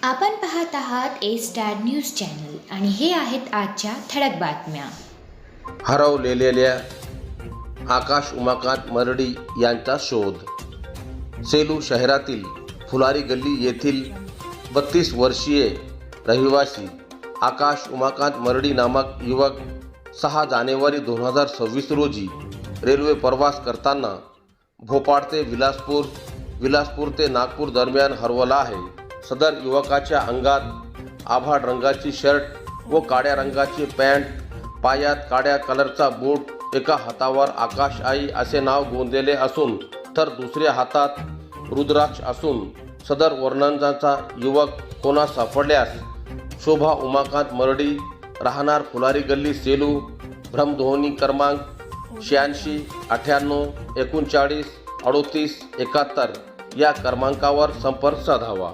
आपण पाहत आहात ए स्टार न्यूज चॅनल आणि हे आहेत आजच्या ठळक बातम्या. हरवलेल्या आकाश उमाकांत मरडी यांचा शोध. सेलू शहरातील फुलारी गल्ली येथील 32 वर्षीय रहिवासी आकाश उमाकांत मरडी नामक युवक 6 जानेवारी 2026 रोजी रेल्वे प्रवास करताना भोपाळ ते विलासपूर ते नागपूर दरम्यान हरवला आहे. सदर युवकाच्या अंगात आभाळ रंगाची शर्ट व काळ्या रंगाची पॅन्ट, पायात काळ्या कलरचा बूट, एका हातावर आकाश आई असे नाव गोंदलेले असून तर दुसऱ्या हातात रुद्राक्ष असून सदर वर्णनाचा युवक कोणा सापडल्यास शोभा उमाकांत मरडी, राहणार फुलारी गल्ली सेलू, भ्रमध्वनी क्रमांक 86 98 39 38 71 या क्रमांकावर संपर्क साधावा.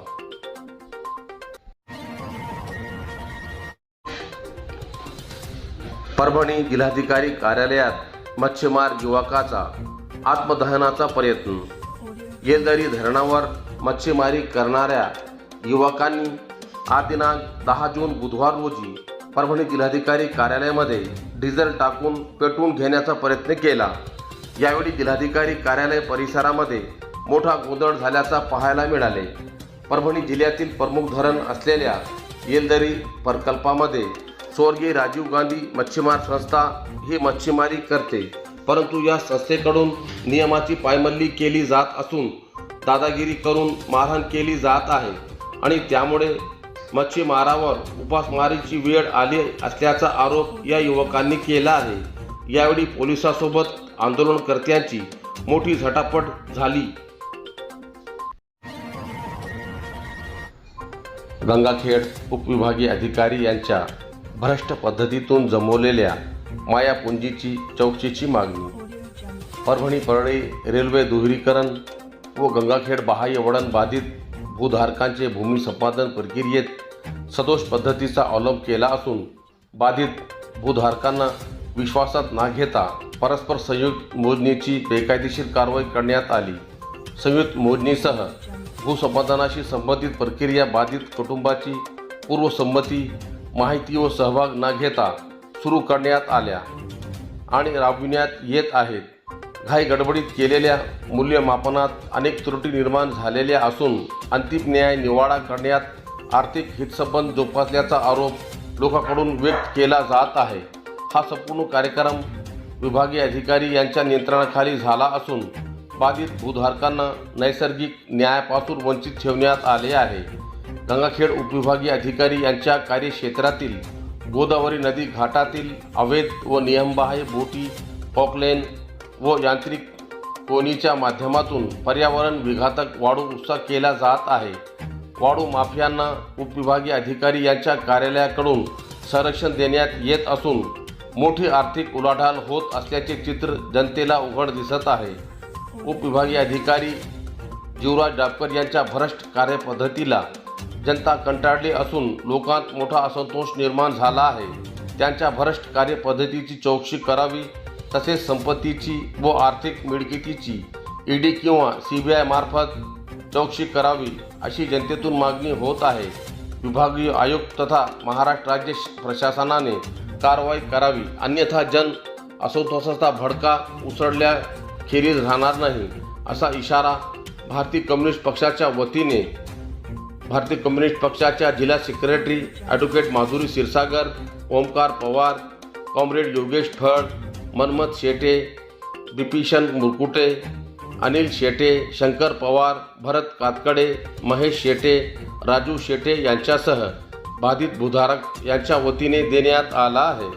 परभणी जिल्हाधिकारी कार्यालयात मच्छीमार युवकाचा आत्मदहनाचा प्रयत्न. येलदरी धरणावर मच्छीमारी करणाऱ्या युवकांनी आज दिनांक 10 जून बुधवार रोजी परभणी जिल्हाधिकारी कार्यालयामध्ये डिझेल टाकून पेटवून घेण्याचा प्रयत्न केला. यावेळी जिल्हाधिकारी कार्यालय परिसरामध्ये मोठा गोंधळ झाल्याचा पाहायला मिळाले. परभणी जिल्ह्यातील प्रमुख धरण असलेल्या येलदरी प्रकल्पामध्ये स्वर्गीय राजीव गांधी मच्छीमार संस्था ही मच्छीमारी करते, परंतु या संस्थेकडून नियमाची पायमल्ली केली जात असून दादागिरी करून मारहाण केली जात आहे आणि त्यामुळे मच्छीमारावर उपासमारीची वेळ आली असल्याचा आरोप या युवकांनी केला आहे. यावेळी पोलिसांसोबत आंदोलनकर्त्यांची मोठी झटापट झाली. गंगाखेड उपविभागीय अधिकारी यांच्या भ्रष्ट पद्धतीतून जमवलेल्या मायापुंजीची चौकशीची मागणी. परभणी परळी रेल्वे दुहेरीकरण व गंगाखेड बाह्य वळण बाधित भूधारकांचे भूमी संपादन प्रक्रियेत सदोष पद्धतीचा अवलंब केला असून बाधित भूधारकांना विश्वासात न घेता परस्पर संयुक्त मोजणीची बेकायदेशीर कारवाई करण्यात आली. संयुक्त मोजणीसह भूसंपादनाशी संबंधित प्रक्रिया बाधित कुटुंबाची पूर्वसंमती, माहिती व सहभाग न घेता सुरू करण्यात आल्या आणि राबविण्यात येत आहेत. घाई गडबडीत केलेल्या मूल्यमापनात अनेक त्रुटी निर्माण झालेल्या असून अंतिम न्याय निवाडा करण्यात आर्थिक हितसंबंध जोपासल्याचा आरोप लोकांकडून व्यक्त केला जात आहे. हा संपूर्ण कार्यक्रम विभागीय अधिकारी यांच्या नियंत्रणाखाली झाला असून बाधित भूधारकांना नैसर्गिक न्यायापासून वंचित ठेवण्यात आले आहे. गंगाखेड उपविभागीय अधिकारी यांच्या कार्यक्षेत्रातील गोदावरी नदी घाटातील अवैध व नियमबाह्य बोटी, पॉकलेन व यांत्रिक कोणीच्या माध्यमातून पर्यावरण विघातक वाळू उपसा केला जात आहे. वाळू माफियांना उपविभागीय अधिकारी यांच्या कार्यालयाकडून संरक्षण देण्यात येत असून मोठी आर्थिक उलाढाल होत असल्याचे चित्र जनतेला उघड दिसत आहे. उपविभागीय अधिकारी जीवराज डाबकर यांच्या भ्रष्ट कार्यपद्धतीला जनता कंटाळली असून लोकांत मोठा असंतोष निर्माण झाला आहे. त्यांच्या भ्रष्ट कार्यपद्धतीची चौकशी करावी तसेच संपत्तीची व आर्थिक मिळकतीची ईडी किंवा CBI मार्फत चौकशी करावी अशी जनतेतून मागणी होत आहे. विभागीय आयुक्त तथा महाराष्ट्र राज्य प्रशासनाने कारवाई करावी, अन्यथा जन असंतोषाचा भडका उसळल्याखेरीज राहणार नाही असा इशारा भारतीय कम्युनिस्ट पक्षाच्या जिल्हा secretary advocate Madhuri Kshirsagar, Omkar Pawar, comrade Yogesh Phad, Manmath Shete, Bipishan Murkute, Anil Shete, Shankar Pawar, Bharat Katkade, Mahesh Shete, Raju Shete यांच्यासह बाधित भूधारक यांच्या वतीने देण्यात आला आहे.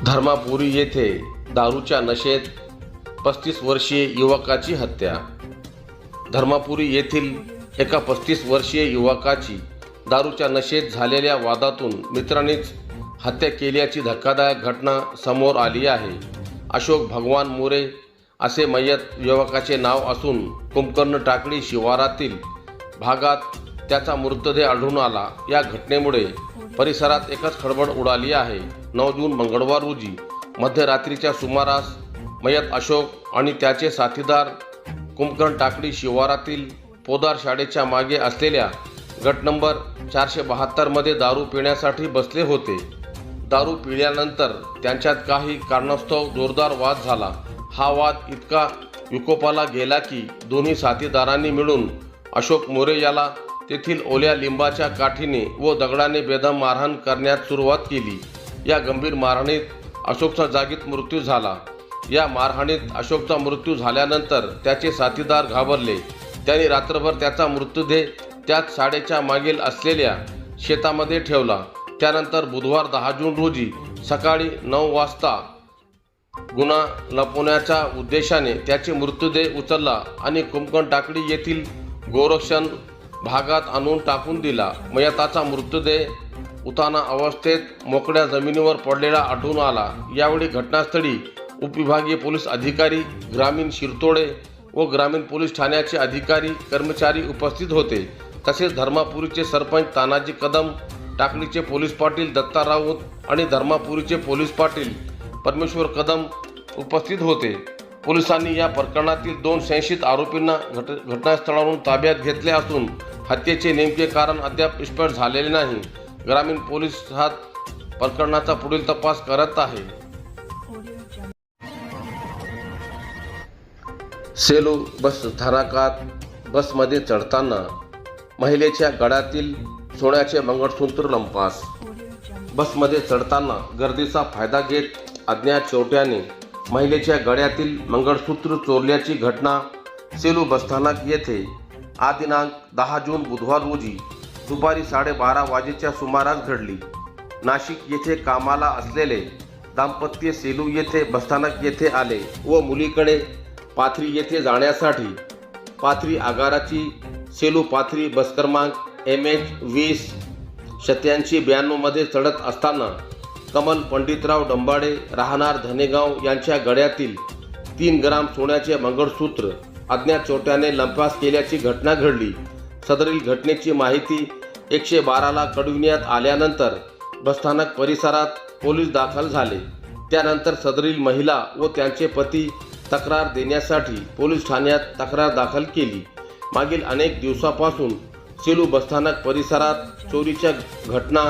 धर्मापुरी येथे दारूच्या नशेत 35 वर्षीय युवकाची हत्या. धर्मापुरी येथील एका 35 वर्षीय युवकाची दारूच्या नशेत झालेल्या वादातून मित्रांनीच हत्या केल्याची धक्कादायक घटना समोर आली आहे. अशोक भगवान मोरे असे मयत युवकाचे नाव असून कुंभकर्ण टाकळी शिवारातील भागात त्याचा मृतदेह आढळून आला. या घटनेमुळे परिसरात एकच खळबळ उडाली आहे. 9 जून मंगळवार रोजी मध्यरात्रीच्या सुमारास मयत अशोक आणि त्याचे साथीदार कुंभकर्ण टाकळी शिवारातील पोदार शाळेच्या मागे असलेल्या गट नंबर 472 मध्ये दारू पिण्यासाठी बसले होते. दारू पिल्यानंतर त्यांच्यात काही कारणास्तव जोरदार वाद झाला. हा वाद इतका विकोपाला गेला की दोन्ही साथीदारांनी मिळून अशोक मोरे याला तेथील ओल्या लिंबाच्या काठीने व दगडाने बेदम मारहाण करण्यास सुरुवात केली. या गंभीर मारहाणीत अशोकचा जागीच मृत्यू झाला. या मारहाणीत अशोकचा मृत्यू झाल्यानंतर त्याचे साथीदार घाबरले. त्यांनी रात्रभर त्याचा मृतदेह त्याच शाळेच्या मागील असलेल्या शेतामध्ये ठेवला. त्यानंतर बुधवार 10 जून रोजी सकाळी 9 वाजता गुन्हा लपवण्याच्या उद्देशाने त्याचे मृतदेह उचलला आणि कुंकण टाकळी येथील गोरक्षण भागात आणून टाकून दिला. मयताचा मृतदेह उताना अवस्थेत मोकळ्या जमिनीवर पडलेला आढळून आला. यावेळी घटनास्थळी उपविभागीय पोलीस अधिकारी, ग्रामीण शिरतोडे व ग्रामीण पोलीस ठाण्याचे अधिकारी कर्मचारी उपस्थित होते. तसेच धर्मापुरीचे सरपंच तानाजी कदम, टाकळीचे पोलीस पाटील दत्ता राऊत आणि धर्मापुरीचे पोलीस पाटील परमेश्वर कदम उपस्थित होते. पोलिसांनी या प्रकरणातील 2 संशयित आरोपींना घटनास्थळावरून ताब्यात घेतले असून हत्येचे नेमके कारण अद्याप स्पष्ट झालेले नाही. ग्रामीण पोलीस प्रकरणाचा पुढील तपास करत आहे. सेलू बस स्थानकात बसमध्ये चढताना महिलेच्या गळ्यातील सोन्याचे मंगळसूत्र लंपास. बसमध्ये चढताना गर्दीचा फायदा घेत अज्ञात चोरट्याने महिलेच्या गळ्यातील मंगळसूत्र चोरल्याची घटना सेलू बसस्थानक येथे आज दिनांक 10 जून बुधवार रोजी दुपारी 12:30 वाजेच्या सुमारास घडली. नाशिक येथे कामाला असलेले दाम्पत्य सेलू येथे बसस्थानक येथे आले व मुलीकडे पाथरी येथे जाण्यासाठी पाथरी आगाराची सेलू पाथरी बस क्रमांक MH208792 मध्ये चढत असताना कमल पंडितराव डंबाडे राहणार धनेगाव यांच्या गळ्यातील 3 ग्राम सोन्याचे मंगळसूत्र अज्ञात चोरट्याने लंपास केल्याची घटना घडली. सदरील घटनेची माहिती 112ला कळविण्यात आल्यानंतर बसस्थानक परिसरात पोलीस दाखल झाले. त्यानंतर सदरील महिला व त्यांचे पती तक्रार देण्यासाठी पोलीस ठाण्यात तक्रार दाखल केली. मागील अनेक दिवसापासून सेलू बसस्थानक परिसरात चोरीच्या घटना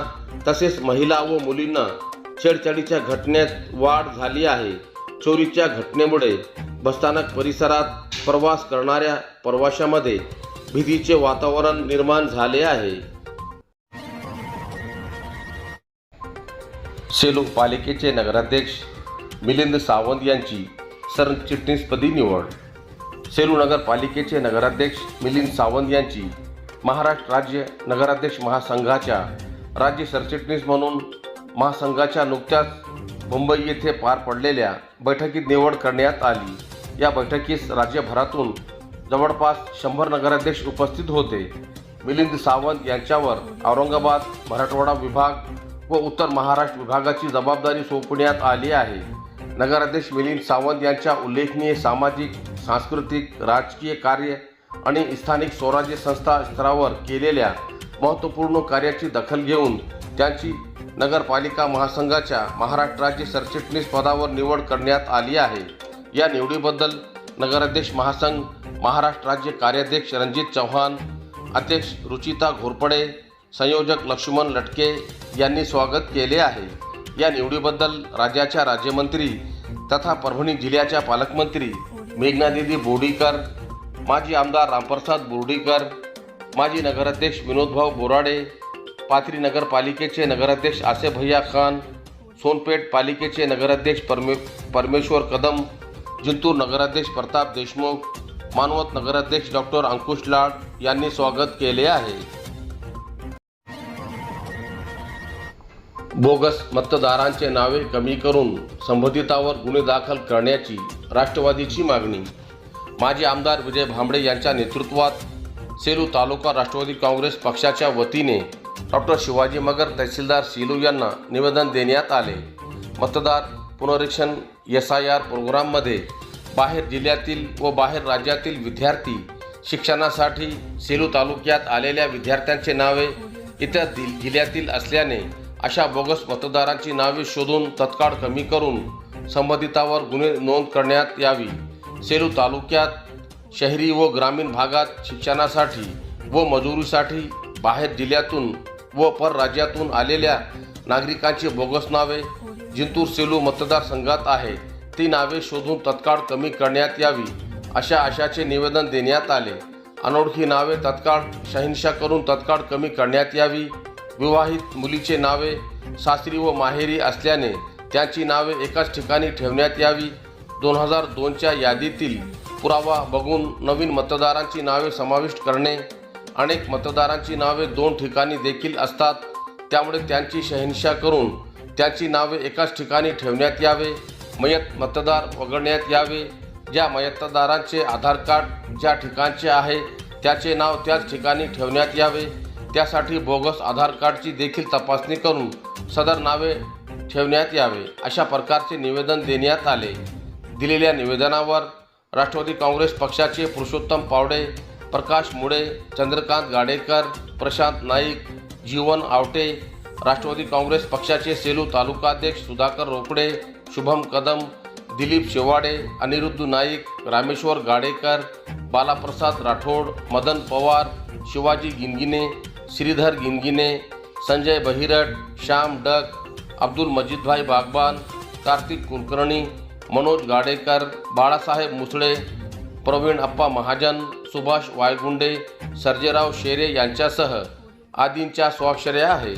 तसेच महिला व मुलींना छेडछाडीच्या घटनेत वाढ झाली आहे. चोरीच्या घटनेमुळे बसस्थानक परिसरात प्रवास करणाऱ्या प्रवाशांमध्ये भीतीचे वातावरण निर्माण झाले आहे. सेलू पालिकेचे नगराध्यक्ष मिलिंद सावंत यांची सरचिटणीसपदी निवड. सेलू नगरपालिकेचे नगराध्यक्ष मिलिंद सावंत यांची महाराष्ट्र राज्य नगराध्यक्ष महासंघाच्या राज्य सरचिटणीस म्हणून महासंघाच्या नुकत्याच मुंबई येथे पार पडलेल्या बैठकीत निवड करण्यात आली. या बैठकीस राज्यभरातून जवळपास 100 नगराध्यक्ष उपस्थित होते. मिलिंद सावंत यांच्यावर औरंगाबाद, मराठवाडा विभाग व उत्तर महाराष्ट्र विभागाची जबाबदारी सोपवण्यात आली आहे. नगराध्यक्ष मिलिंद सावंत यांच्या उल्लेखनीय सामाजिक, सांस्कृतिक, राजकीय कार्य आणि स्थानिक स्वराज्य संस्था स्तरावर केलेल्या महत्त्वपूर्ण कार्याची दखल घेऊन त्यांची नगरपालिका महासंघाच्या महाराष्ट्र राज्य सरचिटणीस पदावर निवड करण्यात आली आहे. या निवडीबद्दल नगराध्यक्ष महासंघ, महाराष्ट्र राज्य कार्याध्यक्ष रणजित चव्हाण, अध्यक्ष रुचिता घोरपडे, संयोजक लक्ष्मण लटके यांनी स्वागत केले आहे. या निवडीबद्दल राज्याच्या राज्यमंत्री तथा परभणी जिल्ह्याच्या पालकमंत्री मेघनादिदी बोर्डीकर, माजी आमदार रामप्रसाद बोर्डीकर, माजी नगराध्यक्ष विनोदभाऊ बोराडे, पाथरी नगरपालिकेचे नगराध्यक्ष आसेफ भैया खान, सोनपेठ पालिकेचे नगराध्यक्ष परमेश्वर कदम, जिंतूर नगराध्यक्ष प्रताप देशमुख, मानवत नगराध्यक्ष डॉक्टर अंकुश लाड यांनी स्वागत केले आहे. बोगस मतदारांचे नावे कमी करून संबंधितावर गुन्हे दाखल करण्याची राष्ट्रवादीची मागणी. माजी आमदार विजय भांबळे यांच्या नेतृत्वात सेलू तालुका राष्ट्रवादी काँग्रेस पक्षाच्या वतीने डॉक्टर शिवाजी मगर तहसीलदार सेलू यांना निवेदन देण्यात आले. मतदार पुनरीक्षण SIR प्रोग्राममध्ये बाहेर जिल्ह्यातील व बाहेर राज्यातील विद्यार्थी शिक्षणासाठी सेलू तालुक्यात आलेल्या विद्यार्थ्यांचे नावे इतर जिल्ह्यातील असल्याने अशा बोगस मतदारांची नावे शोधून तत्काळ कमी करून संबंधितावर गुन्हे नोंद करण्यात यावी. सेलू तालुक्यात शहरी व ग्रामीण भागात शिक्षणासाठी व मजुरीसाठी बाहेर जिल्ह्यातून व परराज्यातून आलेल्या नागरिकांची बोगस नावे जिंतूर सेलू मतदारसंघात आहे ती नावे शोधून तत्काळ कमी करण्यात यावी अशा आशाचे निवेदन देण्यात आले. अनोळखी नावे तत्काळ शहानिशा करून तत्काळ कमी करण्यात यावी. विवाहित मुलीचे नावे सासरी व माहेरी असल्याने त्यांची नावे एकाच ठिकाणी ठेवण्यात यावी. 2002च्या यादीतील पुरावा बघून नवीन मतदारांची नावे समाविष्ट करणे. अनेक मतदारांची नावे 2 ठिकाणी देखील असतात, त्यामुळे त्यांची शहानिशा करून त्यांची नावे एकाच ठिकाणी ठेवण्यात यावे. मयत मतदार वगळण्यात यावे. ज्या मतदारांचे आधार कार्ड ज्या ठिकाणचे आहे त्याचे नाव त्याच ठिकाणी ठेवण्यात यावे. त्यासाठी बोगस आधार कार्डची देखील तपासणी करून सदर नावे ठेवण्यात यावे अशा प्रकारचे निवेदन देण्यात आले. दिलेल्या निवेदनावर राष्ट्रवादी काँग्रेस पक्षाचे पुरुषोत्तम पावडे, प्रकाश मुळे, चंद्रकांत गाडेकर, प्रशांत नाईक, जीवन आवटे, राष्ट्रवादी काँग्रेस पक्षाचे सेलू तालुकाध्यक्ष सुधाकर रोकडे, शुभम कदम, दिलीप शेवाडे, अनिरुद्ध नाईक, रामेश्वर गाडेकर, बालाप्रसाद राठोड, मदन पवार, शिवाजी गिनगिने, श्रीधर गिनगिने, संजय बहिरट, श्याम डक, अब्दुल मजीदभाई बागबान, कार्तिक कुलकर्णी, मनोज गाडेकर, बाळासाहेब मुसळे, प्रवीण अप्पा महाजन, सुभाष वायगुंडे, सर्जेराव शेरे यांच्यासह आदींच्या स्वाक्षऱ्या आहे.